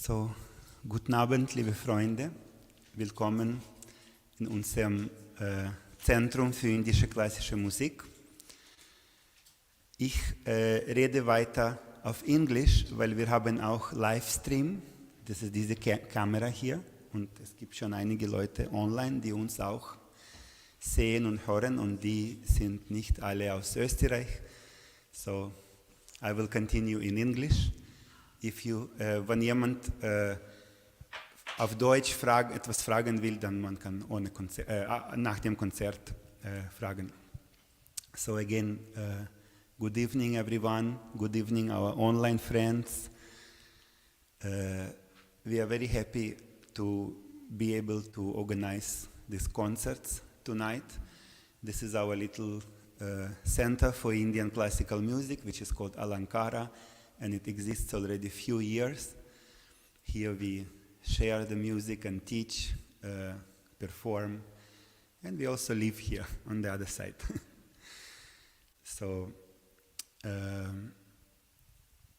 So, guten Abend, liebe Freunde. Willkommen in unserem Zentrum für indische klassische Musik. Ich rede weiter auf Englisch, weil wir haben auch Livestream. Das ist diese Kamera hier. Und es gibt schon einige Leute online, die uns auch sehen und hören. Und die sind nicht alle aus Österreich. So, I will continue in English. Wenn jemand auf Deutsch etwas fragen will, dann man kann nach dem Konzert fragen. So again, good evening everyone, good evening our online friends. We are very happy to be able to organize these concerts tonight. This is our little center for Indian classical music, which is called Alankara, and it exists already a few years. Here we share the music and teach, perform, and we also live here on the other side. So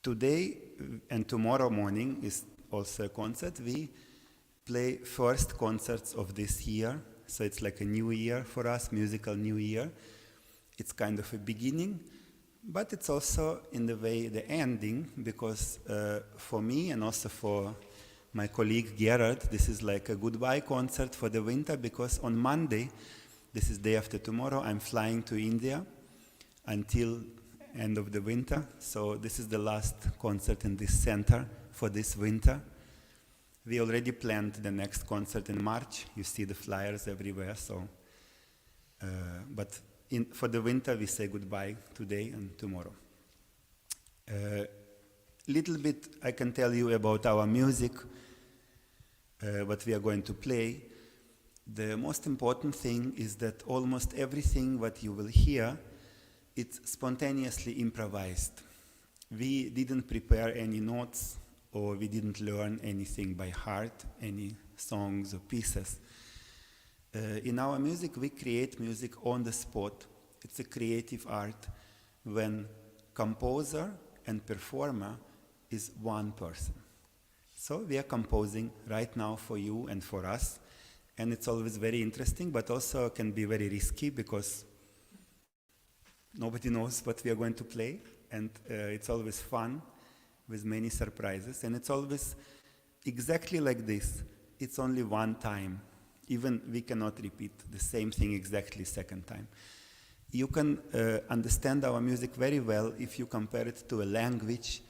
today and tomorrow morning is also a concert. We play first concerts of this year, so it's like a new year for us, musical new year. It's kind of a beginning, but it's also in the way the ending, because for me and also for my colleague Gerard, this is like a goodbye concert for the winter, because on Monday, this is day after tomorrow, I'm flying to India until end of the winter. So this is the last concert in this center for this winter. We already planned the next concert in March. You see the flyers everywhere. So, for the winter, we say goodbye today and tomorrow. Little bit I can tell you about our music, what we are going to play. The most important thing is that almost everything what you will hear, it's spontaneously improvised. We didn't prepare any notes, or we didn't learn anything by heart, any songs or pieces. In our music, we create music on the spot. It's a creative art when composer and performer is one person. So we are composing right now for you and for us, and it's always very interesting, but also can be very risky because nobody knows what we are going to play, and it's always fun with many surprises, and it's always exactly like this. It's only one time. Even we cannot repeat the same thing exactly second time. You can understand our music very well if you compare it to a language.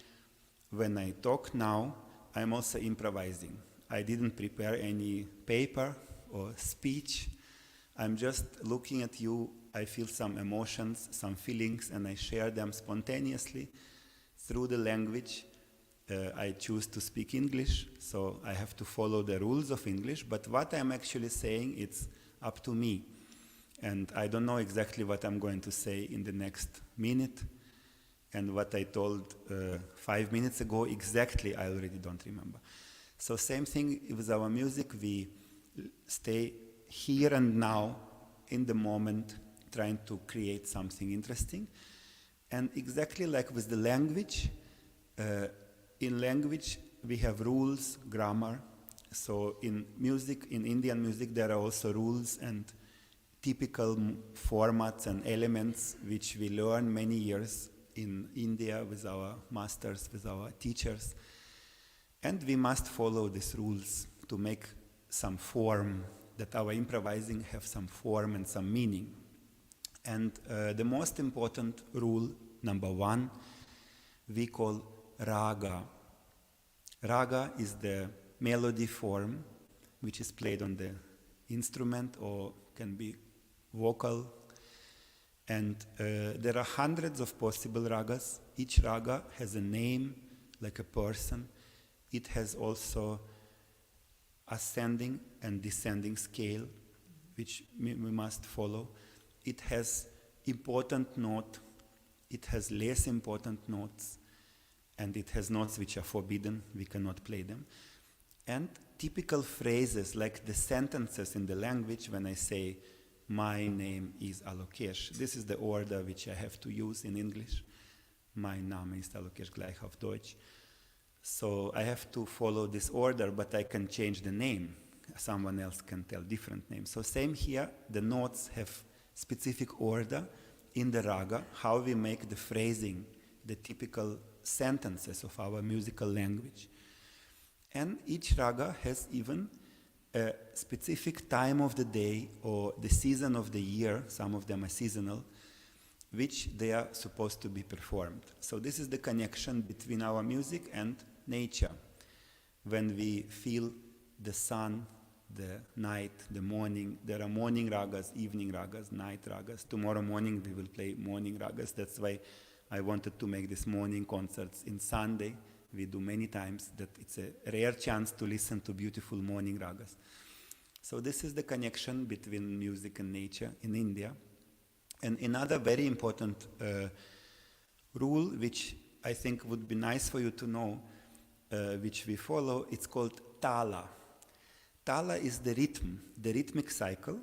When I talk now, I'm also improvising. I didn't prepare any paper or speech. I'm just looking at you. I feel some emotions, some feelings, and I share them spontaneously through the language. I choose to speak English, so I have to follow the rules of English, but what I'm actually saying, it's up to me. And I don't know exactly what I'm going to say in the next minute, and what I told 5 minutes ago exactly, I already don't remember. So same thing with our music, we stay here and now, in the moment, trying to create something interesting. And exactly like with the language, in language, we have rules, grammar. So in music, in Indian music, there are also rules and typical formats and elements which we learn many years in India with our masters, with our teachers. And we must follow these rules to make some form, that our improvising have some form and some meaning. And the most important rule, number one, we call raga. Raga is the melody form which is played on the instrument or can be vocal. And there are hundreds of possible ragas. Each raga has a name, like a person. It has also ascending and descending scale, which we must follow. It has important note. It has less important notes. And it has notes which are forbidden, we cannot play them. And typical phrases, like the sentences in the language, when I say, my name is Alokesh, this is the order which I have to use in English. Mein Name ist Alokesh, gleich auf Deutsch. So I have to follow this order, but I can change the name. Someone else can tell different names. So same here, the notes have specific order in the raga, how we make the phrasing, the typical sentences of our musical language. And each raga has even a specific time of the day or the season of the year, some of them are seasonal, which they are supposed to be performed. So this is the connection between our music and nature. When we feel the sun, the night, the morning, there are morning ragas, evening ragas, night ragas. Tomorrow morning we will play morning ragas. That's why I wanted to make this morning concerts in Sunday. We do many times that it's a rare chance to listen to beautiful morning ragas. So this is the connection between music and nature in India. And another very important rule, which I think would be nice for you to know, which we follow, it's called tala. Tala is the rhythm, the rhythmic cycle.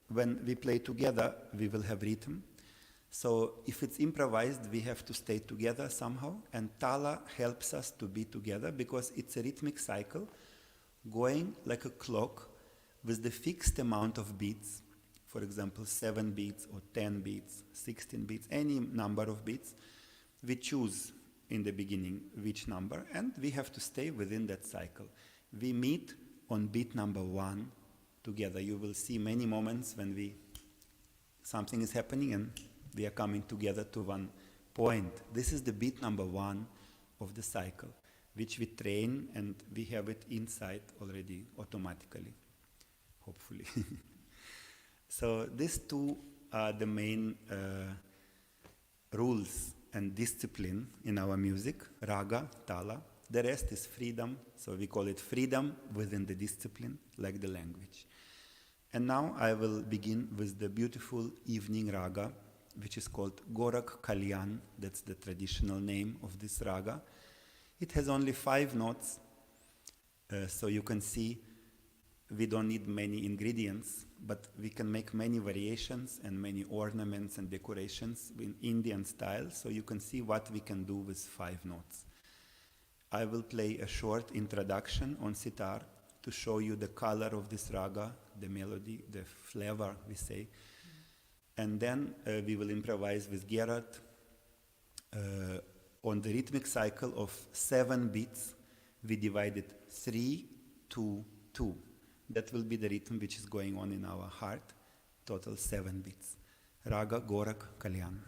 When we play together, we will have rhythm. So if it's improvised, we have to stay together somehow, and tala helps us to be together because it's a rhythmic cycle going like a clock with the fixed amount of beats. For example, 7 beats or 10 beats, 16 beats, any number of beats. We choose in the beginning which number, and we have to stay within that cycle. We meet on beat number 1 together. You will see many moments when something is happening and we are coming together to one point. This is the beat number 1 of the cycle, which we train, and we have it inside already automatically, hopefully. So these two are the main rules and discipline in our music, raga, tala. The rest is freedom, so we call it freedom within the discipline, like the language. And now I will begin with the beautiful evening raga, which is called Gorakh Kalyan. That's the traditional name of this raga. It has only 5 notes, so you can see we don't need many ingredients, but we can make many variations and many ornaments and decorations in Indian style, so you can see what we can do with 5 notes. I will play a short introduction on sitar to show you the color of this raga, the melody, the flavor, we say. And then we will improvise with Gerard on the rhythmic cycle of 7 beats. We divide it 3, 2, 2. That will be the rhythm which is going on in our heart. Total 7 beats. Raga Gorakh Kalyan.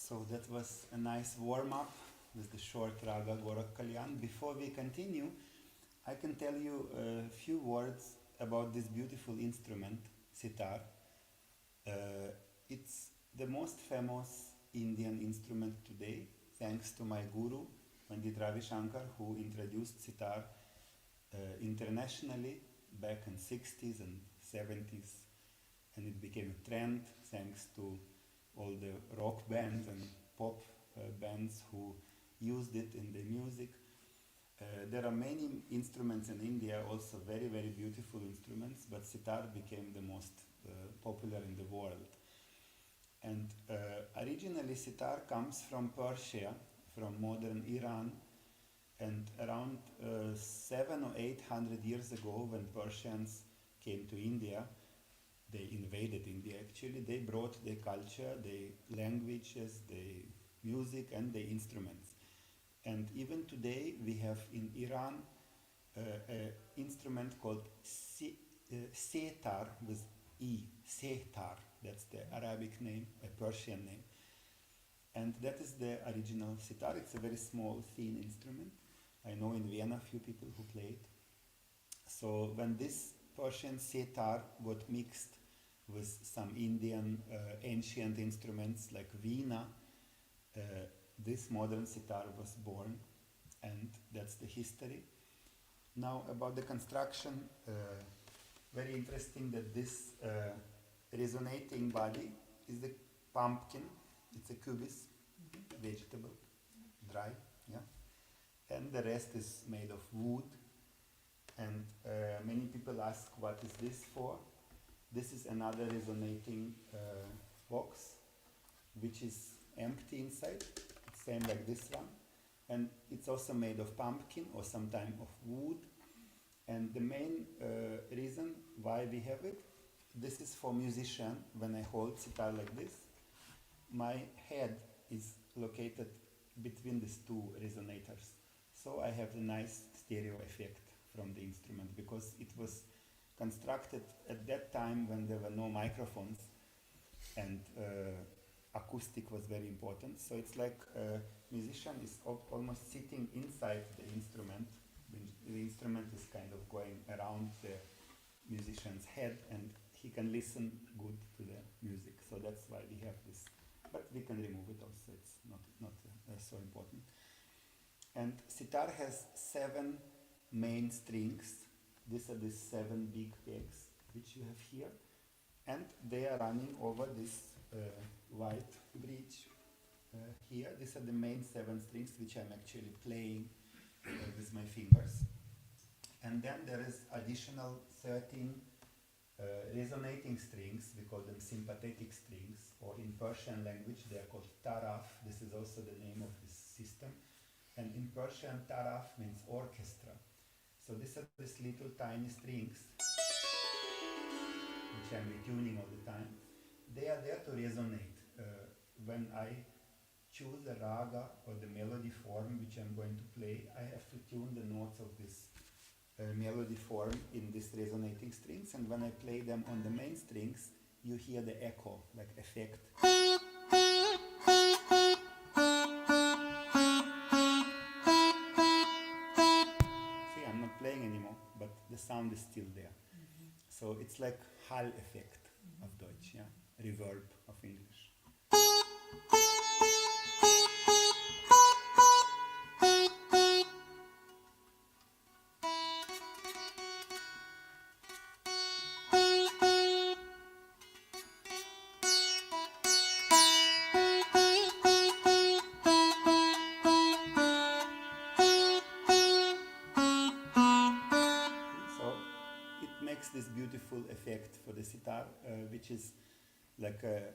So that was a nice warm-up with the short raga Gorak Kalyan. Before we continue, I can tell you a few words about this beautiful instrument, sitar. It's the most famous Indian instrument today, thanks to my guru, Pandit Ravi Shankar, who introduced sitar internationally back in 60s and 70s, and it became a trend thanks to all the rock bands and pop bands who used it in their music. There are many instruments in India, also very, very beautiful instruments, but sitar became the most popular in the world. And originally sitar comes from Persia, from modern Iran, and around 700 or 800 years ago, when Persians came to India, they invaded India actually, they brought their culture, their languages, their music and their instruments. And even today we have in Iran an instrument called Sitar with E, Sitar, that's the Arabic name, a Persian name. And that is the original sitar. It's a very small, thin instrument. I know in Vienna few people who play it. So when this Persian sitar got mixed with some Indian ancient instruments like veena, this modern sitar was born, and that's the history. Now about the construction, very interesting that this resonating body is the pumpkin. It's a kubis, vegetable, dry, yeah, and the rest is made of wood. And many people ask, what is this for? This is another resonating box, which is empty inside. same like this one. And it's also made of pumpkin or sometimes of wood. And the main reason why we have it, this is for musician. When I hold sitar like this, my head is located between these two resonators. So I have a nice stereo effect from the instrument because it was constructed at that time when there were no microphones and acoustic was very important. So it's like a musician is almost sitting inside the instrument. The instrument is kind of going around the musician's head and he can listen good to the music. So that's why we have this. But we can remove it also, it's not so important. And sitar has 7 main strings. These are the 7 big pegs which you have here. And they are running over this white bridge here. These are the main 7 strings which I'm actually playing with my fingers. And then there is additional 13 resonating strings. We call them sympathetic strings, or in Persian language they are called taraf. This is also the name of this system. And in Persian, taraf means orchestra. So these are these little tiny strings which I'm retuning all the time. They are there to resonate. When I choose a raga or the melody form which I'm going to play, I have to tune the notes of this melody form in these resonating strings, and when I play them on the main strings, you hear the echo, like effect. See, I'm not playing anymore, but the sound is still there. So it's like Hall effect of Deutsch, yeah? Reverb of English. This beautiful effect for the sitar, which is like a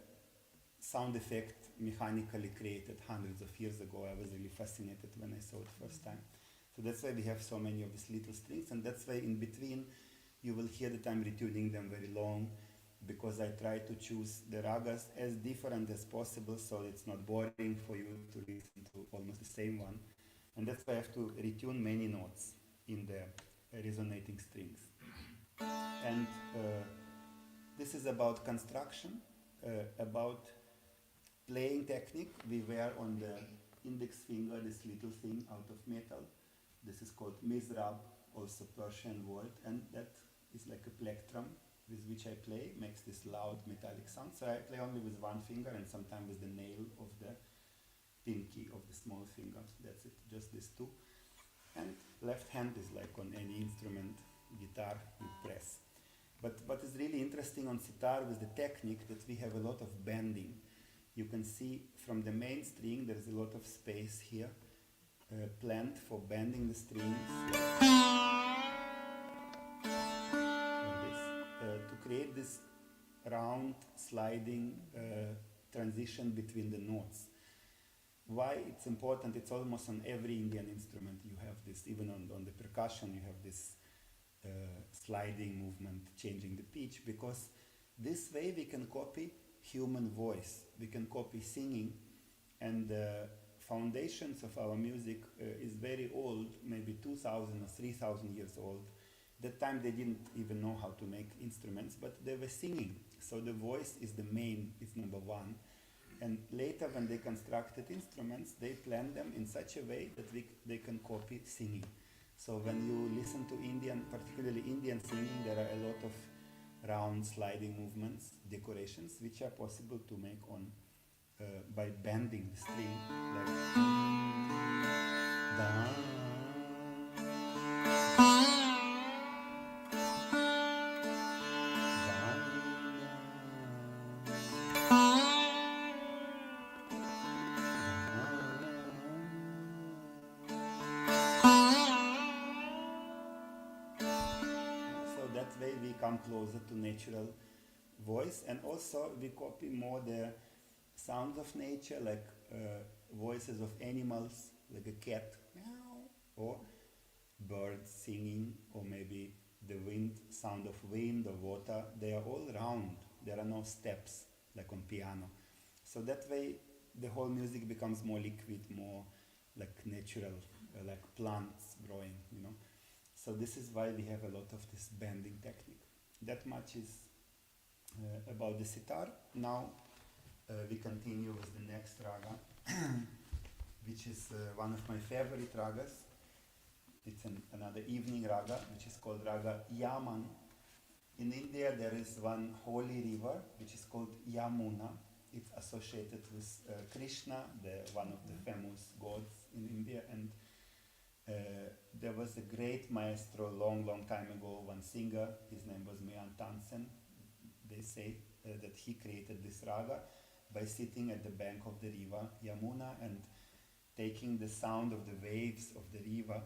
sound effect mechanically created hundreds of years ago. I was really fascinated when I saw it first time. So that's why we have so many of these little strings, and that's why in between you will hear that I'm retuning them very long, because I try to choose the ragas as different as possible so it's not boring for you to listen to almost the same one. And that's why I have to retune many notes in the resonating strings. And this is about construction, about playing technique. We wear on the index finger this little thing out of metal. This is called mizrab, also Persian word, and that is like a plectrum with which I play, makes this loud metallic sound. So I play only with one finger and sometimes with the nail of the pinky of the small finger. That's it, just these two. And left hand is like on any instrument, guitar, you press. But what is really interesting on sitar with the technique that we have a lot of bending. You can see from the main string there is a lot of space here planned for bending the strings like this, to create this round sliding transition between the notes. Why it's important, it's almost on every Indian instrument you have this, even on the percussion you have this sliding movement, changing the pitch, because this way we can copy human voice, we can copy singing, and the foundations of our music is very old, maybe 2,000 or 3,000 years old. That time they didn't even know how to make instruments, but they were singing, so the voice is the main, is number one. And later when they constructed instruments, they planned them in such a way that they can copy singing. So when you listen to Indian, particularly Indian singing, there are a lot of round sliding movements, decorations, which are possible to make on by bending the string, like da. Way we come closer to natural voice, and also we copy more the sounds of nature, like voices of animals, like a cat, meow, or birds singing, or maybe the wind, sound of wind or water. They are all round. There are no steps like on piano. So that way, the whole music becomes more liquid, more like natural, like plants growing, you know. So this is why we have a lot of this bending technique. That much is about the sitar. Now we continue with the next raga, which is one of my favorite ragas. It's another evening raga, which is called raga Yaman. In India, there is one holy river, which is called Yamuna. It's associated with Krishna, one of the famous gods in India. And there was a great maestro long, long time ago, one singer. His name was Mian Tansen. They say that he created this raga by sitting at the bank of the river Yamuna and taking the sound of the waves of the river,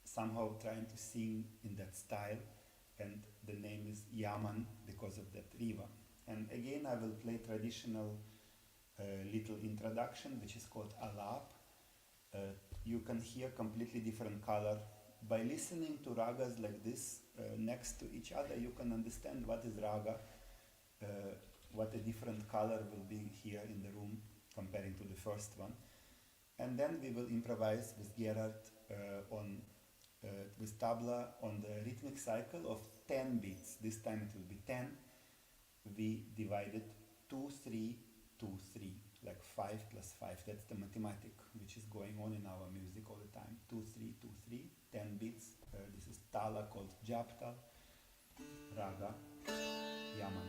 somehow trying to sing in that style. And the name is Yaman because of that river. And again, I will play traditional little introduction, which is called Alap. You can hear completely different color. By listening to ragas like this next to each other, you can understand what is raga, what a different color will be here in the room comparing to the first one. And then we will improvise with Gerard with tabla on the rhythmic cycle of 10 beats. This time it will be 10. We divided 2, 3, 2, 3, like 5 plus 5. That's the mathematic which is going on in our music all the time. 2, 3, 2, 3, 10 beats. This is tala called Japtal, raga, Yaman.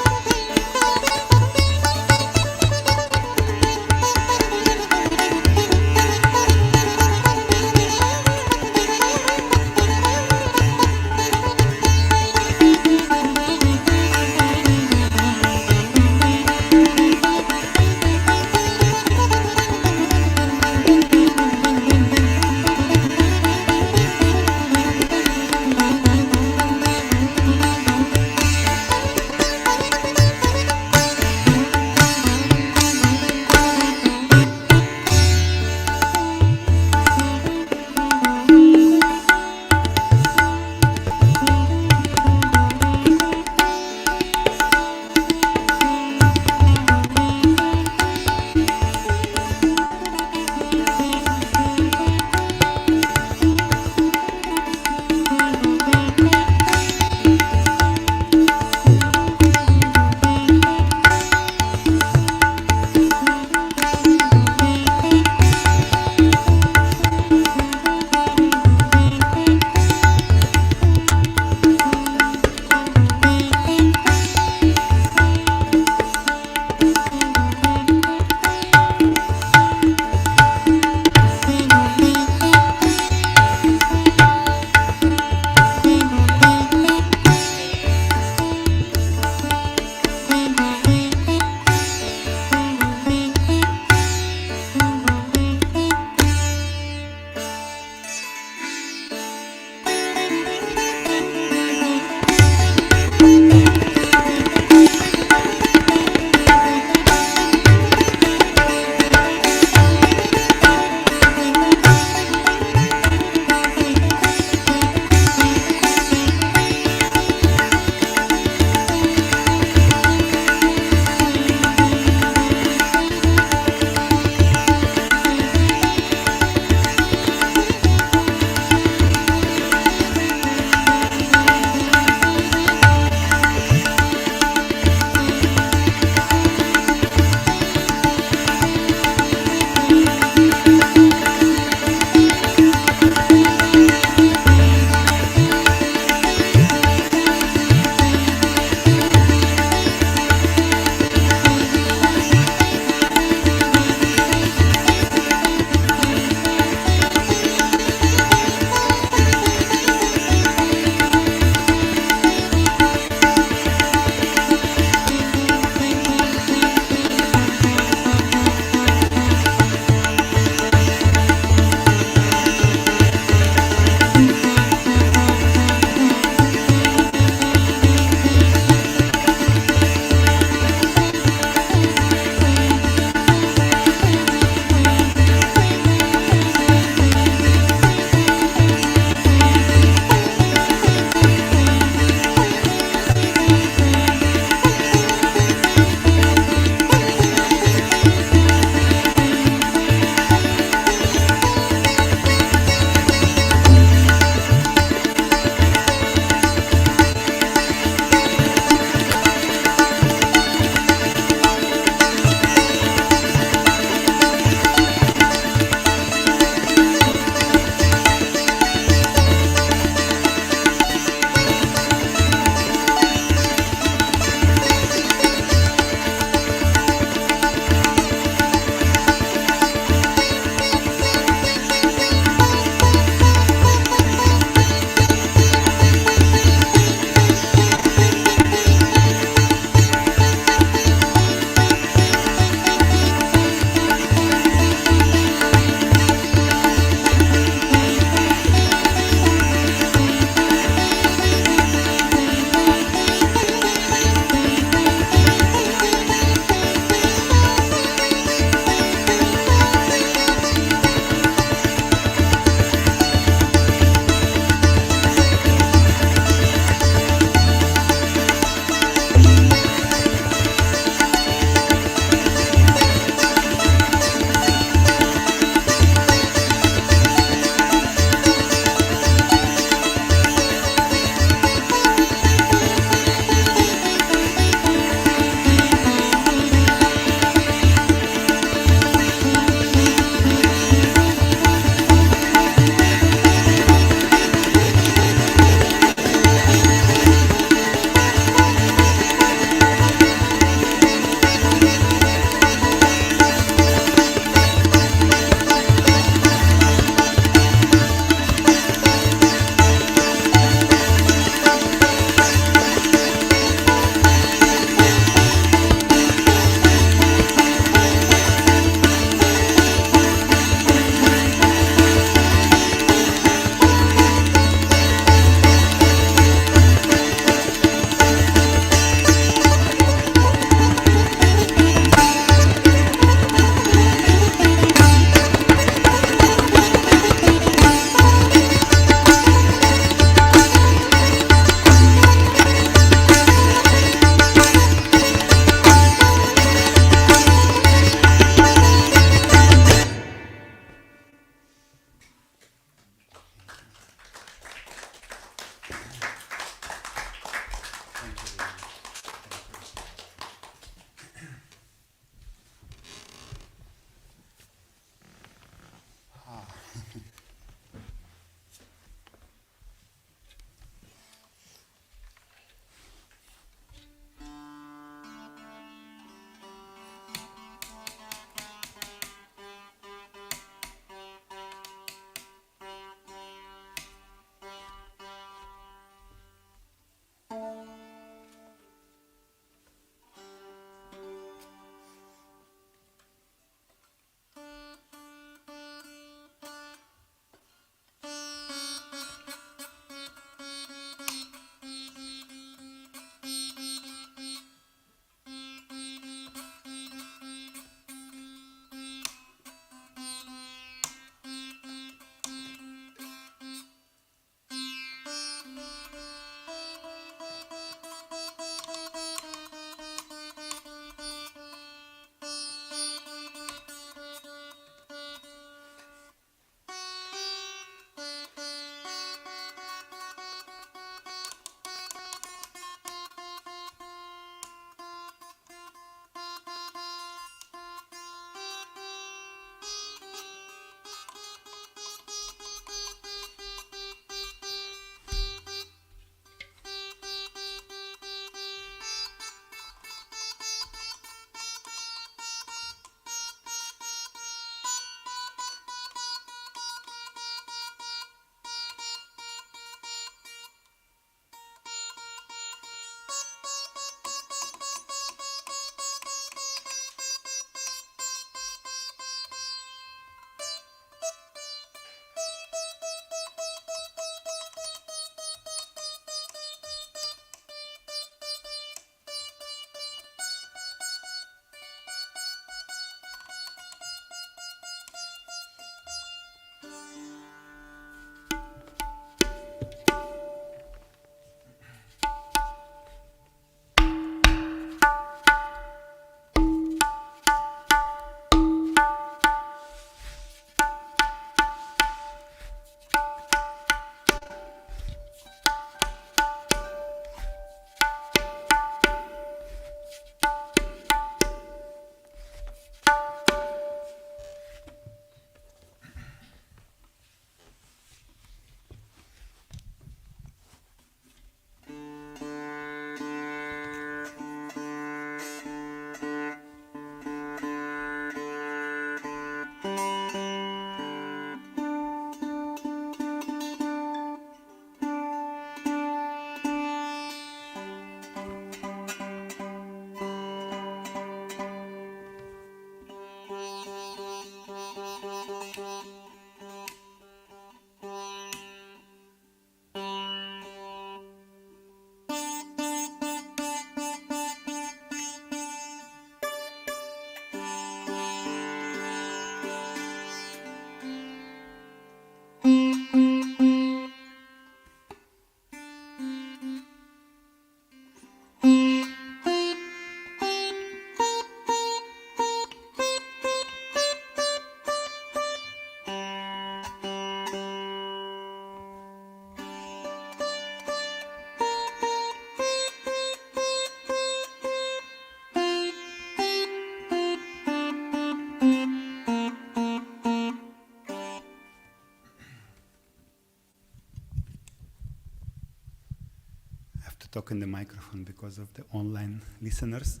talk in the microphone because of the online listeners.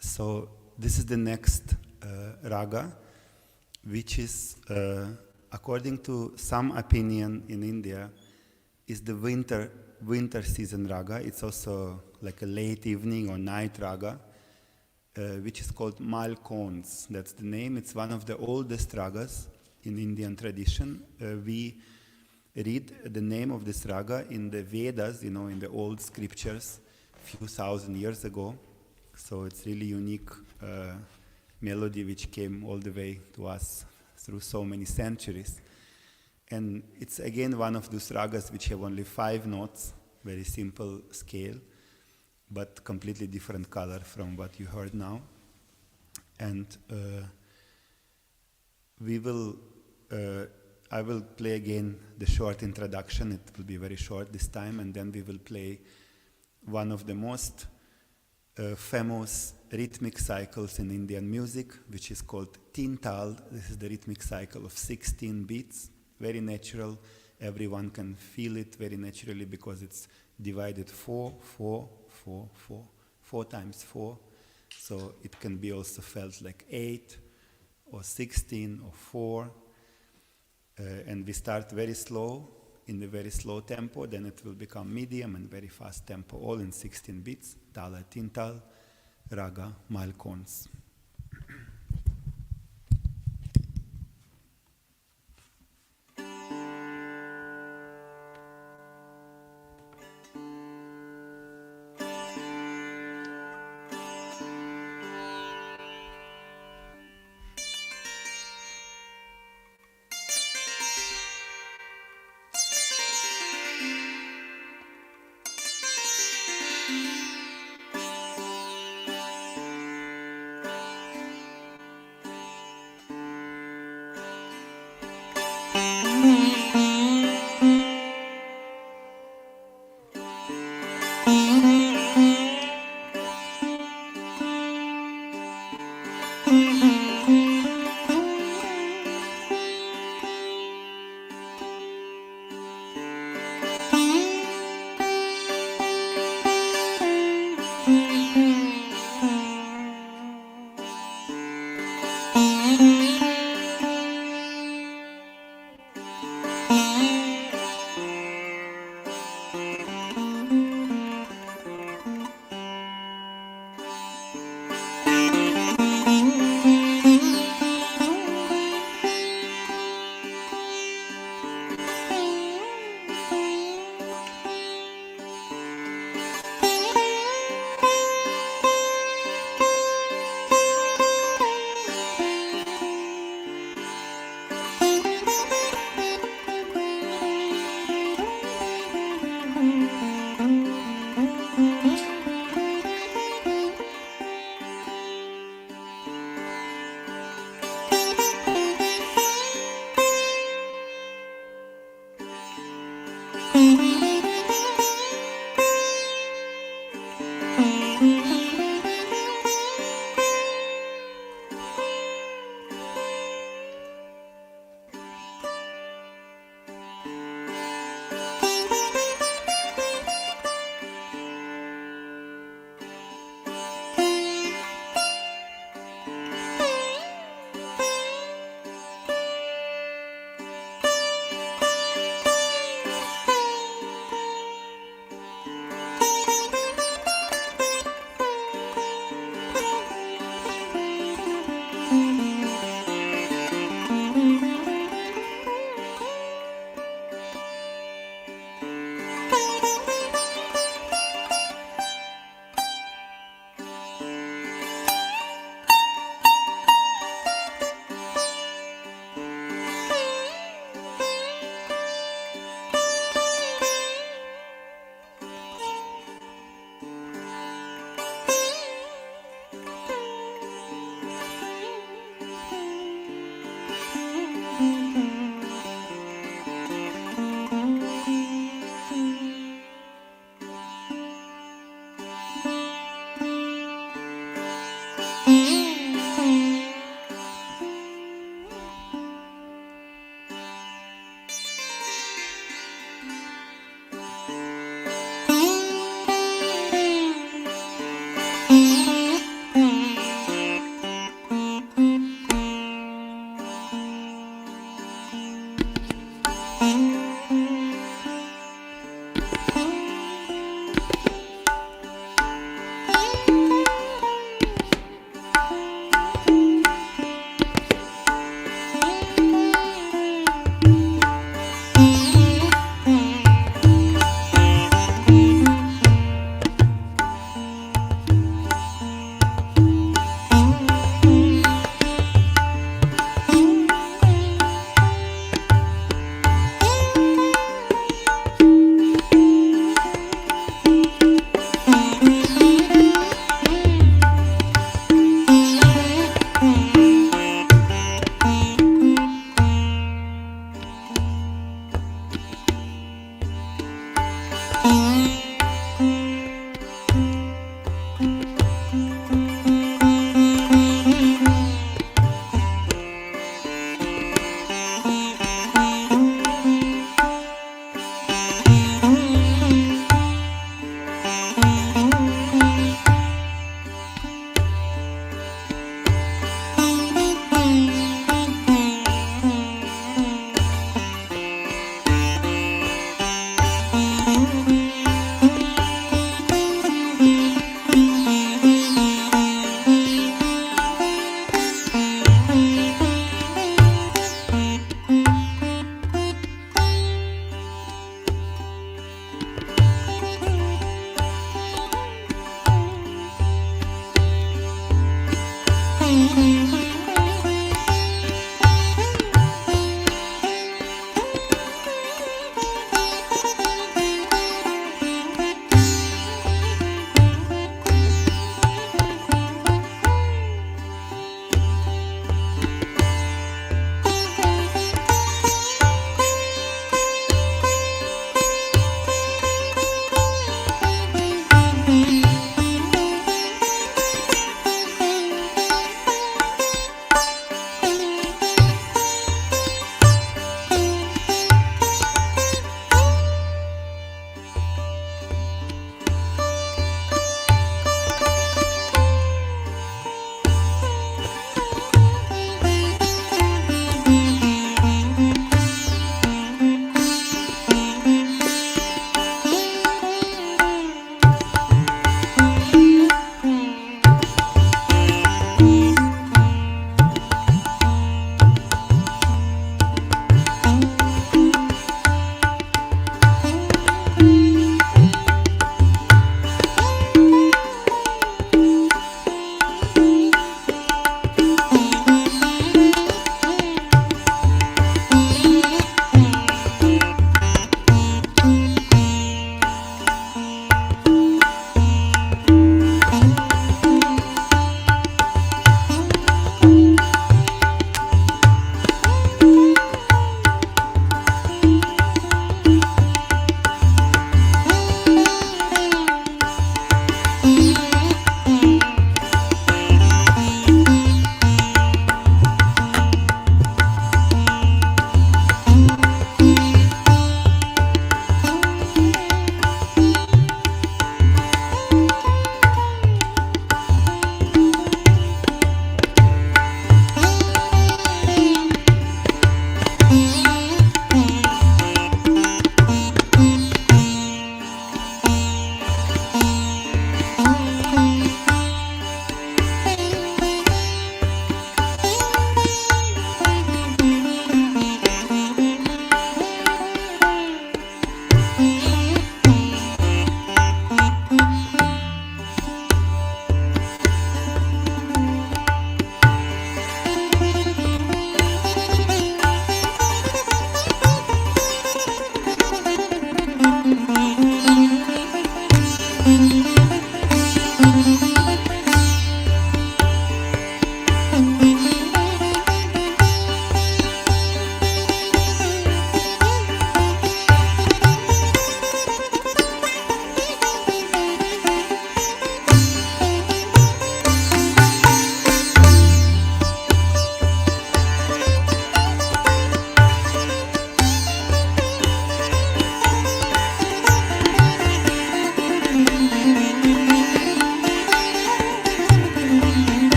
So this is the next raga, which is, according to some opinion in India, is the winter season raga. It's also like a late evening or night raga, which is called Malkons. That's the name. It's one of the oldest ragas in Indian tradition. We read the name of this raga in the Vedas, in the old scriptures, few thousand years ago. So it's really unique melody which came all the way to us through so many centuries. And it's again one of those ragas which have only 5 notes, very simple scale, but completely different color from what you heard now. And I will play again the short introduction. It will be very short this time, and then we will play one of the most famous rhythmic cycles in Indian music, which is called Tintal. This is the rhythmic cycle of 16 beats, very natural. Everyone can feel it very naturally because it's divided 4, 4, 4, 4, 4 times 4. So it can be also felt like 8 or 16 or 4. And we start very slow, in the very slow tempo, then it will become medium and very fast tempo, all in 16 beats. Tala Tintal, Raga Malkons.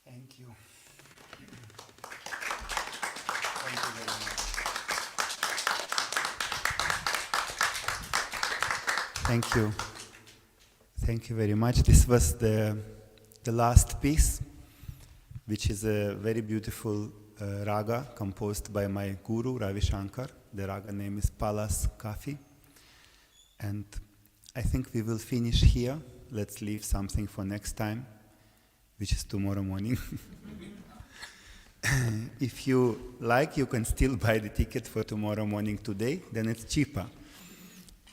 Thank you. Thank you very much. Thank you. Thank you very much. This was the last piece, which is a very beautiful raga composed by my guru, Ravi Shankar. The raga name is Palas Kafi. And I think we will finish here. Let's leave something for next time, which is tomorrow morning. If you like, you can still buy the ticket for tomorrow morning today, then it's cheaper.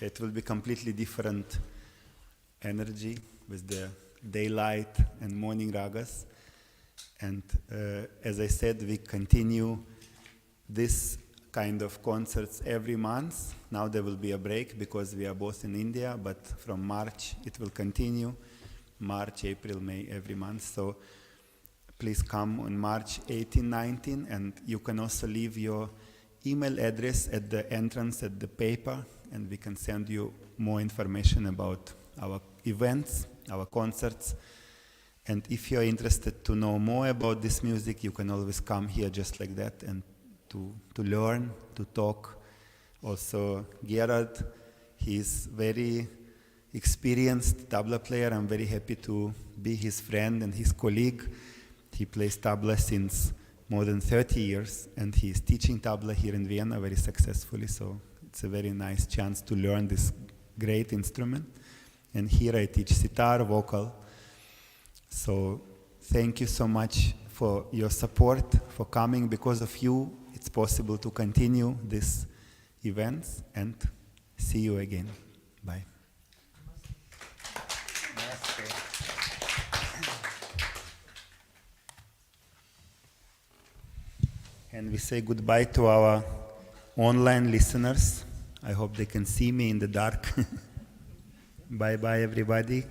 It will be completely different energy with the daylight and morning ragas. And as I said, we continue this kind of concerts every month. Now there will be a break because we are both in India, but from March it will continue. March, April, May, every month. So please come on March 18, 19, and you can also leave your email address at the entrance at the paper, and we can send you more information about our events, our concerts. And if you're interested to know more about this music, you can always come here just like that and to learn, to talk. Also, Gerard, he's very experienced tabla player. I'm very happy to be his friend and his colleague. He plays tabla since more than 30 years, and he is teaching tabla here in Vienna very successfully, so it's a very nice chance to learn this great instrument. And here I teach sitar, vocal. So thank you so much for your support, for coming. Because of you, it's possible to continue these events, and see you again. Bye. And we say goodbye to our online listeners. I hope they can see me in the dark. Bye-bye, everybody.